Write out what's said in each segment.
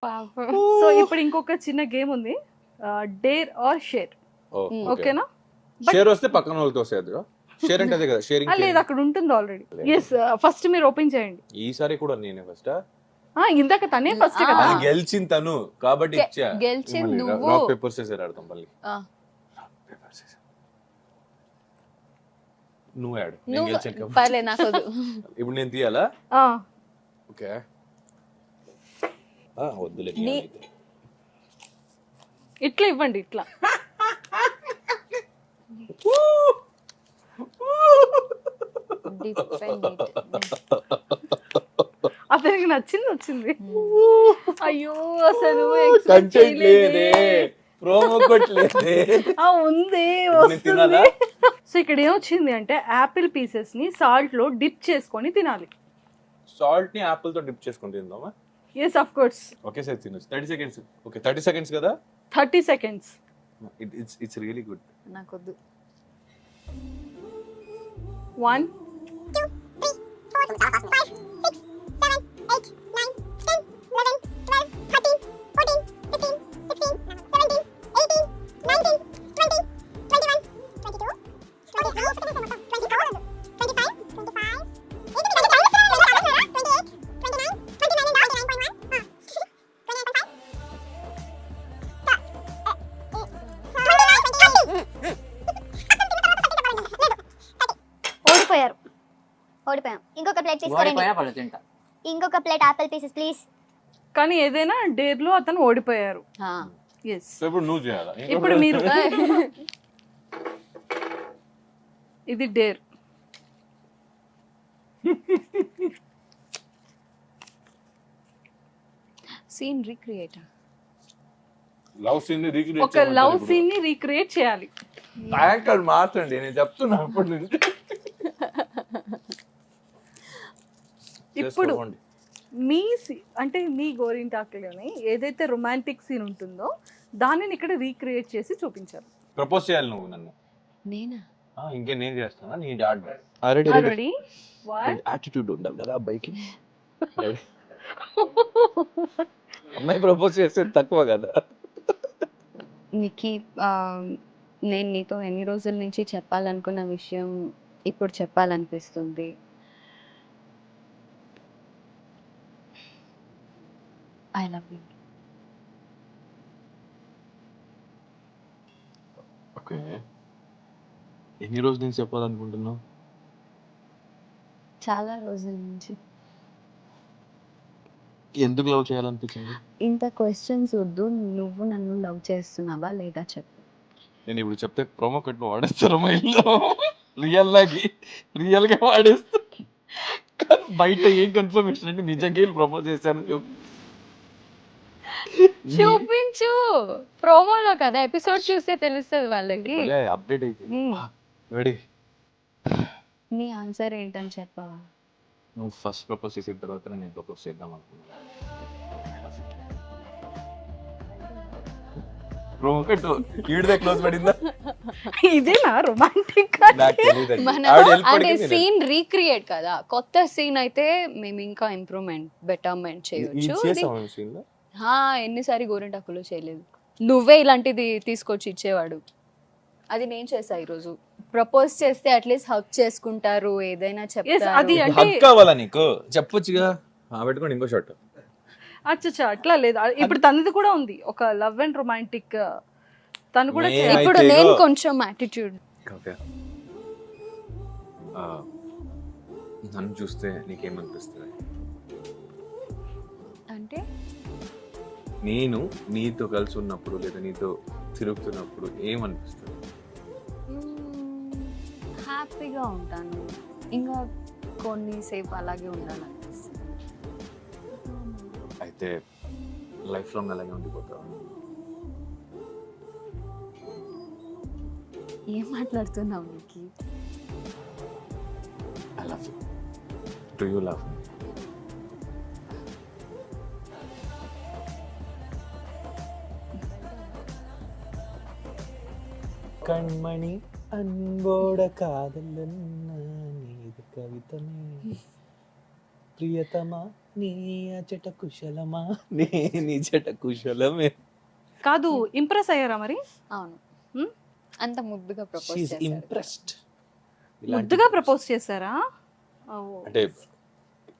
So ఇప్పుడు ఇంకొక చిన్న గేమ్ ఉంది, డేర్ ఆర్ షేర్. ఓకేనా? షేర్ వస్తే పక్కన వాళ్ళతో వస్తుంది. షేర్ అంటే అదే కదా, షేరింగ్. లేదు, అక్కడ ఉంటుంది ఆల్రెడీ. ఎస్, ఫస్ట్ మీరు ఓపెన్ చేయండి. ఈసారి కూడా నేనే ఫస్ట్. ఇందాక తనే ఫస్ట్ కదా. గెలిచింది తను కాబట్టి ఇచ్చా. గెలిచింది నువ్వు. రాక్ పేపర్ సీజర్ ఆడతాం మళ్ళీ. నువ్వు ఆడు, నేను గెలిచాను. పర్లే నాకు వద్దు. ఇప్పుడు నేను తీయాలా? ఓకే. వద్దులే. ఇట్లా ఇవ్వండి, ఇట్లా. అతనికి నచ్చింది వచ్చింది. అయ్యో అసలు కంటెంట్ లేదే, ప్రోమో కొట్లేదే. ఉంది, వస్తుంది. సో ఇక్కడ ఏమొచ్చింది అంటే యాపిల్ పీసెస్ ని సాల్ట్ లో డిప్ చేసుకొని తినాలి. సాల్ట్ ని యాపిల్ తో డిప్ చేసుకొని తిందామా? yes of course. Okay sir, తినొచ్చు. 30 seconds. ఓకే, 30 seconds కదా? 30 seconds. It's really good. నాకు వద్దు. 1 2 3 4 5 6 7 8 9 10 11 12 13 14 15 16 17 18 19 20 21 22 23 24 25 ఓడిపోయాం. ఇంకొక ప్లేట్ తీసుకోండి. ఇంకొక ప్లేట్ ఆపిల్ పీసెస్ ప్లీజ్. కానీ ఏదైనా డేర్ లో అతను ఓడిపోయారు. yes. సో ఇప్పుడు నువ్వు చేయాలా? ఇప్పుడు మీరు ఇది dare. Scene recreate. Love scene ని రీక్రియేట్ ఒక లవ్ సీన్ ని రీక్రియేట్ చేయాలి. యాంకర్ మార్చండి, నేను చెప్తున్నా అప్పటి నుంచి. ఇప్పుడు మీ అంటే మీ గోరింటాకులోనే ఏదైతే రొమాంటిక్ సీన్ ఉంటుందో దానిని ఇక్కడ రీక్రియేట్ చేసి చూపించారు. ప్రపోజ్ చేయాలి నువ్వు నన్ను. నేనా? ఇంకే నేను చేస్తానా? నీ ఆల్రెడీ యాటిట్యూడ్ ఉండాలి కదా అబ్బాయికి. అమ్మాయి ప్రపోజ్ చేస్తే తక్కువ కదా. నీకి నేను నీతో ఎన్ని రోజుల నుంచి చెప్పాలనుకున్న విషయం ఇప్పుడు చెప్పాలనిపిస్తుంది. I love you. ఓకే, ఎన్ని రోజుల నుంచి చెప్పాలనుకుంటున్నావు? చాలా రోజుల నుంచి. ఎందుకు లవ్ చేయాలనిపించింది? ఇంత క్వశ్చన్స్ వద్దు, నువ్వు నన్ను లవ్ చేస్తున్నావా లేదా చెప్పు. నేను ఇప్పుడు చెప్తే ప్రోమో కట్ వాడేస్తారు మా ఇల్లు. రియల్ గా వాడేస్తా. బయట ఏం కన్ఫర్మేషన్ అంటే నిజంగా ప్రపోజ్ చేశాను. చూపించు, ప్రోమోలో కదా, ఎపిసోడ్ చూస్తే తెలుస్తుంది వాళ్ళకి. అప్డేట్ అయితే రెడీ. నీ ఆన్సర్ ఏంటని చెప్పవా? నువ్వు ఫస్ట్ ప్రపోజ్ చేసిన తర్వాత నేను ప్రపోజ్ చేద్దాం అనుకున్నాను. ప్రోమో కట్ ఈడిదే క్లోజ్ పడిందా? ఇదేనా రొమాంటిక్? అంటే సీన్ రీక్రియేట్ కదా, కొత్త సీన్ అయితే మేము ఇంకా ఇంప్రూవ్మెంట్ బెటర్మెంట్ చేయొచ్చు. ఎన్నిసారి గోరింటాకులు చేయలేదు, నువ్వే ఇలాంటిది తీసుకొచ్చి ఇచ్చేవాడు. అది నేను చేసా ఈరోజు. ప్రపోజ్ చేస్తే అట్లీస్ట్ హక్ చేసుకుంటారు, ఏదైనా చెప్తారు. కావాలా నీకు చెప్పొచ్చుగా. పెట్టుకోండి ఇంకో షాట్. అచ్చా, అట్లా లేదు. ఇప్పుడు తనది కూడా ఉంది ఒక లవ్ అండ్ రొమాంటిక్. తను కూడా ఇప్పుడు నేను కొంచెం యాటిట్యూడ్. నన్ను చూస్తే నీకేమనిపిస్తుంది? అంటే నేను నీతో కలిసి ఉన్నప్పుడు లేదా నీతో తిరుగుతున్నప్పుడు ఏమనిపిస్తుంది? హ్యాపీగా ఉంటాను, ఇంకా కొన్నిసేపు అలాగే ఉండాలనిపిస్తుంది. అయితే లైఫ్ లాంగ్ అలాగే ఉండిపోతావు. ఏం మాట్లాడుతున్నావు నీకు? I love you. Do you love మీ? கண்மணி அன்போட காதல் நீது கவிதமே பிரியதமா నీ అచట కుశలమా నీ చెట కుశలమే. కాదు, ఇంప్రెస్ అయ్యారా మరి? అవును. హ్మ్? అంత ముద్దుగా ప్రపోజ్ షీఈస్ చేశారు. ఇంప్రెస్డ్. ముద్దుగా ప్రపోజ్ చేశారా? ఓ. అంటే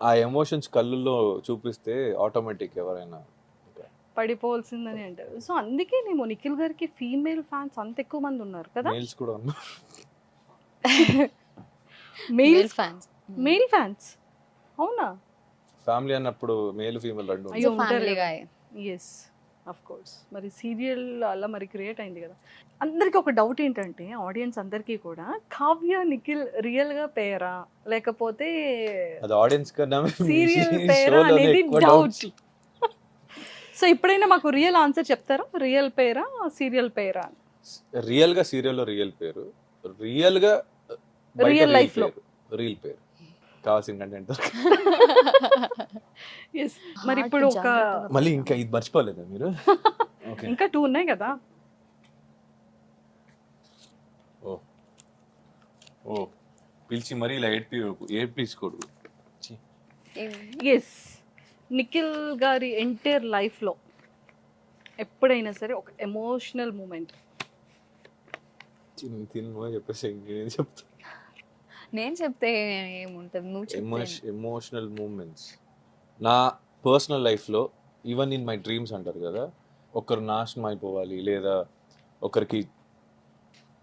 ఆ ఎమోషన్స్ కళ్ళల్లో చూపిస్తే ఆటోమేటిక్ ఎవరైనా పడిపోవాల్సిందని అంటారు. సో అందుకే నేను నిఖిల్ గారికి ఫీమేల్ ఫ్యాన్స్ అంత ఎక్కువ మంది ఉన్నారు కదా. మేల్స్ కూడా ఉన్నారు. Male fans. మెయిల్ ఫ్యాన్స్ అవునా? ఫ్యామిలీ అన్నప్పుడు మేల్ ఫీమేల్ రెండు అయ్యో, ఉంటారు. ఉంటారు ఫ్యామిలీ కదా. గాయ్. Yes of course. మరి సీరియల్ అలా మరి క్రియేట్ అయింది కదా. అందరికీ ఒక డౌట్ ఏంటంటే, ఆడియన్స్ అందరికీ కూడా, కావ్య నిఖిల్ రియల్ గా పేరా లేకపోతే అది ఆడియన్స్ కన్నా సీరియల్ పేరా అనేది డౌట్. సో ఇప్పుడైనా మాకు రియల్ ఆన్సర్ చెప్తారా? రియల్ పేరా సీరియల్ పేరా? రియల్ గా సీరియల్లో రియల్ పేరు, రియల్ గా Real life లో. రియల్ పేరు. కావాల్సిన కంటెంట్ ఎస్. మరి ఇప్పుడు ఒక మళ్ళీ ఇంకా ఇది మర్చిపోలేదా మీరు? ఓకే. ఇంకా 2 ఉన్నాయి కదా. ఓ ఓ పిలిచి మరీ ఇలా ఏడ్పించుకోడు. ఎస్. నిఖిల్ గారి ఎంటైర్ లైఫ్లో ఎప్పుడైనా సరే ఒక ఎమోషనల్ మూమెంట్. తిను చెప్పేసి నేను చెప్తా. నేను చెప్తే ఏముంటది, నువ్వు చెప్తే. ఎమోషనల్ మూమెంట్స్ నా పర్సనల్ లైఫ్లో, ఈవెన్ ఇన్ మై డ్రీమ్స్ అంటారు కదా, ఒకరు నాశనం అయిపోవాలి లేదా ఒకరికి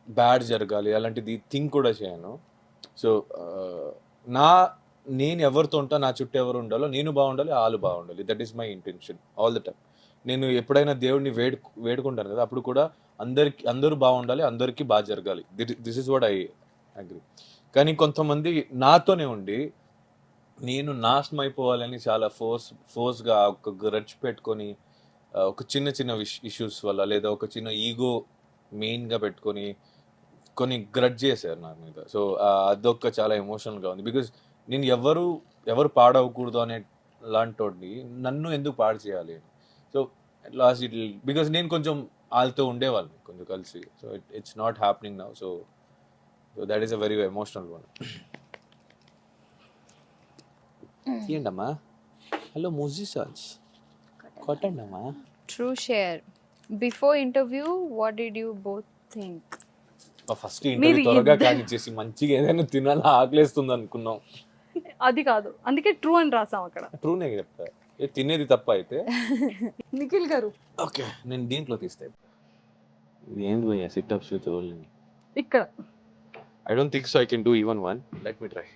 బ్యాడ్ జరగాలి అలాంటిది థింక్ కూడా చేయను. సో నేను ఎవరితో ఉంటా, నా చుట్టూ ఎవరు ఉండాలో, నేను బాగుండాలి, వాళ్ళు బాగుండాలి. That is my intention all the time. నేను ఎప్పుడైనా దేవుడిని వేడుకుంటాను కదా, అప్పుడు కూడా అందరూ బాగుండాలి, అందరికీ బాగా జరగాలి. This is what I agree. కానీ కొంతమంది నాతోనే ఉండి నేను నాశనం అయిపోవాలని చాలా ఫోర్స్గా ఒక గ్రడ్జ్ పెట్టుకొని, ఒక చిన్న చిన్న ఇష్యూస్ వల్ల లేదా ఒక చిన్న ఈగో మెయిన్గా పెట్టుకొని కొన్ని గ్రడ్జ్ చేశారు నా మీద. సో అదొక చాలా ఎమోషనల్గా ఉంది. బికాజ్ నేను ఎవరు పాడవకూడదు అనే లాంటి నన్ను ఎందుకు పాడు చేయాలి. సో లాస్ట్ బికాజ్ నేను కొంచెం వాళ్ళతో ఉండేవాళ్ళని కొంచెం కలిసి. So it's not happening now. So that is a very emotional one. ఏంటమ్మా? హలో మ్యూజిషియన్స్ కొట్టండి అమ్మా. True share. Before interview what did you both think? First interview త్వరగా కానిచ్చేసి మంచిగా ఏదైనా తినాలి, ఆకలేస్తుంది అనుకున్నాం. అది కాదు, అందుకే ట్రూ అని రాసాం అక్కడ. ట్రూనే చెప్తా. తినేది తప్ప అయితే. నిఖిల్ గారు ఓకే, నేను దీంట్లో తీస్తాను. ఇది ఏంటి భయ్యా సిట్అప్స్ విత్ ఓన్లీ? ఇక్కడ I don't think so I can do even one. Let me try.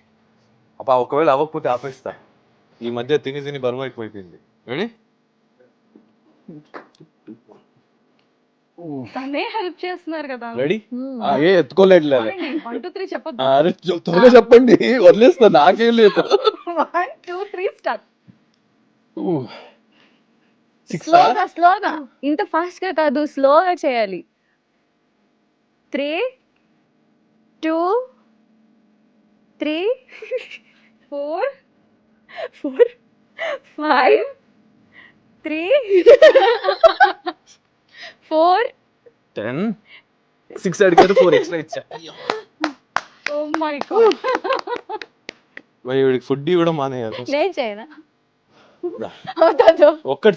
అబ్బా ఒకవేళ అవ్వకపోతే ఆపేస్తా. ఈ మధ్య తిని బరువు ఎక్కువైపోయింది. రెడీ? తనే హెల్ప్ చేస్తున్నారు కదా. రెడీ? ఏ ఎత్తుకోలేదు. 1 2 3 చెప్పొద్దు. అరే త్వరగా చెప్పండి, వదిలేస్తా, నాకేం లేదు. 1 2 3 స్టార్ట్. స్లోగా ఇంత ఫాస్ట్ గా కాదు, స్లోగా చేయాలి. 3 2 3 4 5 3 4 10 6 అడిగారు, 4 ఎక్స్ట్రా ఇచ్చా. Oh my god. మరి వీడికి ఫుడ్ కూడా మానేయాలి. నేను చేయనా? ఒక్కటి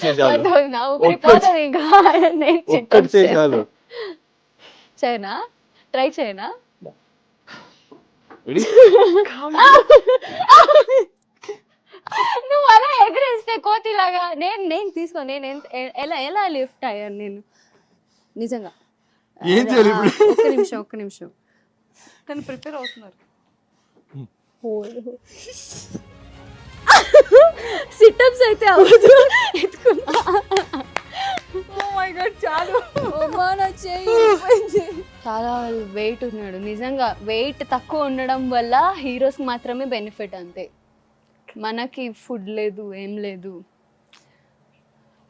చేసాలు. చేయనా? ట్రై చేయనా? నువ్వు అలా ఎగరేస్తే కోతిలాగా నేను తీసుకో. నేను ఎలా లిఫ్ట్ అయ్యాను నేను నిజంగా. ఏం చేయాలి ఇప్పుడు? ఒక్క నిమిషం. తను ప్రిపేర్ అవుతున్నారు. సిట్అప్స్ అయితే అవ్వదు. ఓ మై గాడ్, చాలు. చాలా వెయిట్ ఉన్నాడు నిజంగా. వెయిట్ తక్కువ ఉండడం వల్ల హీరోస్ మాత్రమే బెనిఫిట్ అంతే. మనకి ఫుడ్ లేదు, ఏం లేదు.